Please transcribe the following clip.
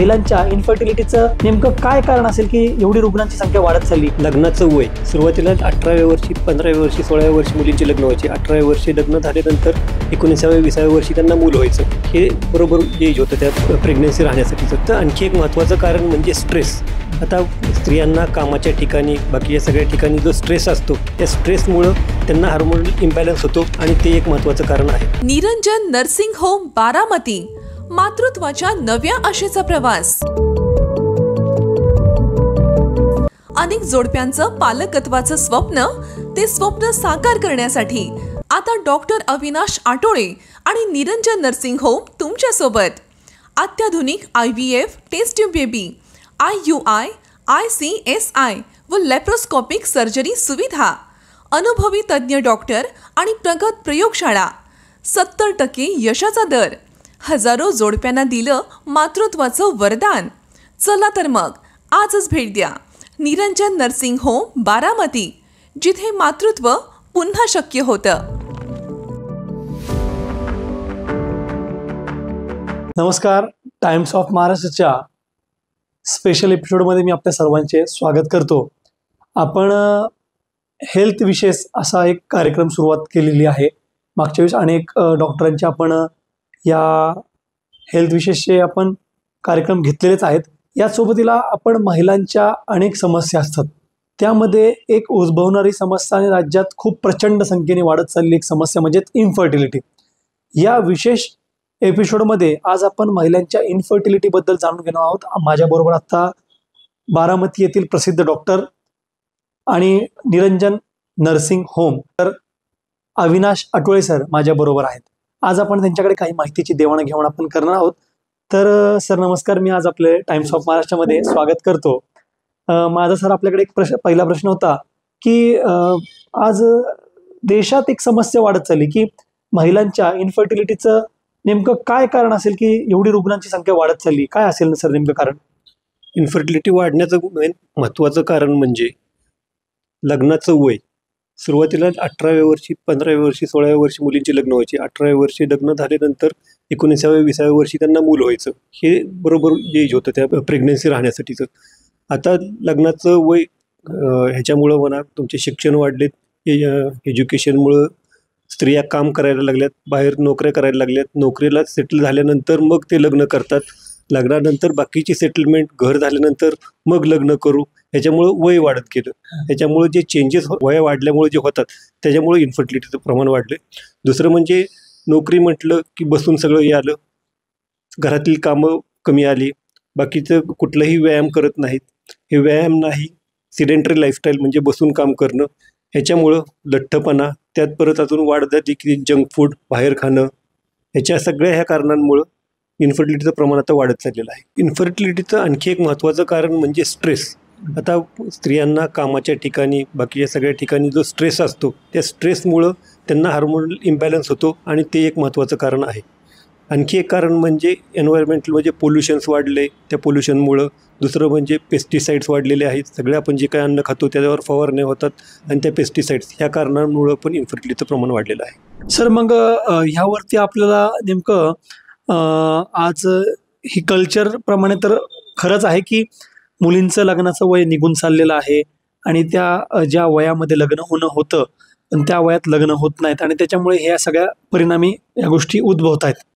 महिलांच्या इन्फर्टिलिटीचं नेमकं काय कारण असेल की एवढी रुग्णांची संख्या वाढत चालली? लग्नाचं वय सुरुवातीला 18व्या वर्षी, 15व्या वर्षी, 16व्या वर्षी मुलींची लग्न व्हायची. 18व्या वर्षी लग्न झाल्यानंतर 19व्या 20व्या वर्षी त्यांना मूल व्हायचं. हे बरोबर एज होतं त्या प्रेग्नन्सी राहण्यासाठीचं. तर आणखी एक महत्त्वाचं कारण म्हणजे स्ट्रेस. आता स्त्रियांना कामाच्या ठिकाणी, बाकीच्या सगळ्या ठिकाणी जो स्ट्रेस असतो त्या स्ट्रेसमुळं त्यांना हार्मोनल इम्बॅलन्स होतो आणि ते एक महत्त्वाचं कारण आहे. निरंजन नर्सिंग होम बारामती, मातृत्वाच्या नव्या आशेचा प्रवास. अनेक जोडप्यांचं पालकत्वाचं स्वप्न, ते स्वप्न साकार करण्यासाठी आता डॉक्टर अविनाश आटोळे आणि निरंजन नर्सिंग होम तुमच्या सोबत. अत्याधुनिक IVF, test tube baby, IUI, ICSI व लॅप्रोस्कोपिक सर्जरी सुविधा, अनुभवी तज्ञ डॉक्टर आणि प्रगत प्रयोगशाळा, 70% यशाचा दर, हजारो जोडप्यांना दिलं मातृत्वाचं वरदान. चला तर मग आजच भेट द्या निरंजन नर्सिंग होम बारामती, जिथे मातृत्व पुन्हा शक्य होतं. नमस्कार, टाइम्स ऑफ महाराष्ट्राच्या स्पेशल एपिसोडमध्ये मी आपल्या सर्वांचे स्वागत करतो. आपण हेल्थ विशेष असा एक कार्यक्रम सुरुवात केलेली आहे. मागच्या वेळेस अनेक डॉक्टरांचे आपण या हेल्थ विशेषचे आपण कार्यक्रम घेतलेलेच आहेत. यासोबतीला आपण महिलांच्या अनेक समस्या असतात, त्यामध्ये एक उद्भवणारी समस्या आणि राज्यात खूप प्रचंड संख्येने वाढत चाललेली एक समस्या म्हणजे इन्फर्टिलिटी. या विशेष एपिसोडमध्ये आज आपण महिलांच्या इन्फर्टिलिटीबद्दल जाणून घेणार आहोत. माझ्याबरोबर आता बारामती येथील प्रसिद्ध डॉक्टर आणि निरंजन नर्सिंग होम तर अविनाश आटोळे सर माझ्याबरोबर आहेत. आज आपण त्यांच्याकडे काही माहितीची देवाणघेवाण आपण करणार आहोत. तर सर नमस्कार, मी आज आपले टाइम्स ऑफ महाराष्ट्रामध्ये स्वागत करतो. माझा सर आपल्याकडे एक पहिला प्रश्न होता की आज देशात एक समस्या वाढत चालली की महिलांच्या इन्फर्टिलिटीचं नेमकं काय कारण असेल की एवढी रुग्णांची संख्या वाढत चालली? काय असेल ना सर नेमकं कारण? इन्फर्टिलिटी वाढण्याचं मेन महत्त्वाचं कारण म्हणजे लग्नाचं वय. सुरुवातीला 18व्या वर्षी, 15व्या वर्षी, 16व्या वर्षी मुलींची लग्न व्हायची. 18व्या वर्षी लग्न झाल्यानंतर 19व्या 20व्या वर्षी त्यांना मूल व्हायचं. हे बरोबर एज होतं त्या प्रेग्नन्सी राहण्यासाठीचं. आता लग्नाचं वय ह्याच्यामुळं म्हणा, तुमचे शिक्षण वाढलेत, एज्युकेशनमुळं स्त्रिया काम करायला लागल्यात, बाहेर नोकऱ्या करायला लागल्यात. नोकरीला सेटल झाल्यानंतर मग ते लग्न करतात. लग्नानंतर बाकीची सेटलमेंट, घर झाल्यानंतर मग लग्न करू, ह्याच्यामुळं वय वाढत गेलं. ह्याच्यामुळे जे चेंजेस वय वाढल्यामुळे जे होतात त्याच्यामुळे इन्फर्टिलिटीचं प्रमाण वाढलं. दुसरं म्हणजे नोकरी म्हटलं की बसून सगळं आलं, घरातील कामं कमी आली, बाकीचं कुठलाही व्यायाम करत नाहीत. हे व्यायाम नाही, सिडेंटरी लाईफस्टाईल म्हणजे बसून काम करणं, ह्याच्यामुळं लठ्ठपणा, त्यात परत अजून वाढ झाली की जंक फूड, बाहेर खाणं, ह्याच्या सगळ्या ह्या कारणांमुळं इन्फर्टिलिटीचं प्रमाण आता वाढत चाललेलं आहे. इन्फर्टिलिटीचं आणखी एक महत्त्वाचं कारण म्हणजे स्ट्रेस. आता स्त्रियांना कामाच्या ठिकाणी, बाकीच्या सगळ्या ठिकाणी जो स्ट्रेस असतो त्या स्ट्रेसमुळं त्यांना हार्मोनल इम्बॅलन्स होतो आणि ते एक महत्त्वाचं कारण आहे. आणखी एक कारण म्हणजे एन्व्हायरमेंटल म्हणजे पोल्युशन्स वाढले, त्या पोल्युशनमुळं. दुसरं म्हणजे पेस्टिसाइड्स वाढलेले आहेत. सगळे आपण जे काही अन्न खातो त्याच्यावर फवारण्या होतात आणि त्या पेस्टिसाइड्स ह्या कारणांमुळं पण इन्फर्टिलिटीचं प्रमाण वाढलेलं आहे. सर मग ह्यावरती आपल्याला नेमकं आज ही कल्चर प्रमाणे तर खरंच आहे की मुलींचं लग्नाचं वय निघून चाललेलं आहे आणि त्या ज्या वयामध्ये लग्न होणं होतं पण त्या वयात लग्न होत नाहीत आणि त्याच्यामुळे ह्या सगळ्या परिणामी या गोष्टी उद्भवत आहेत.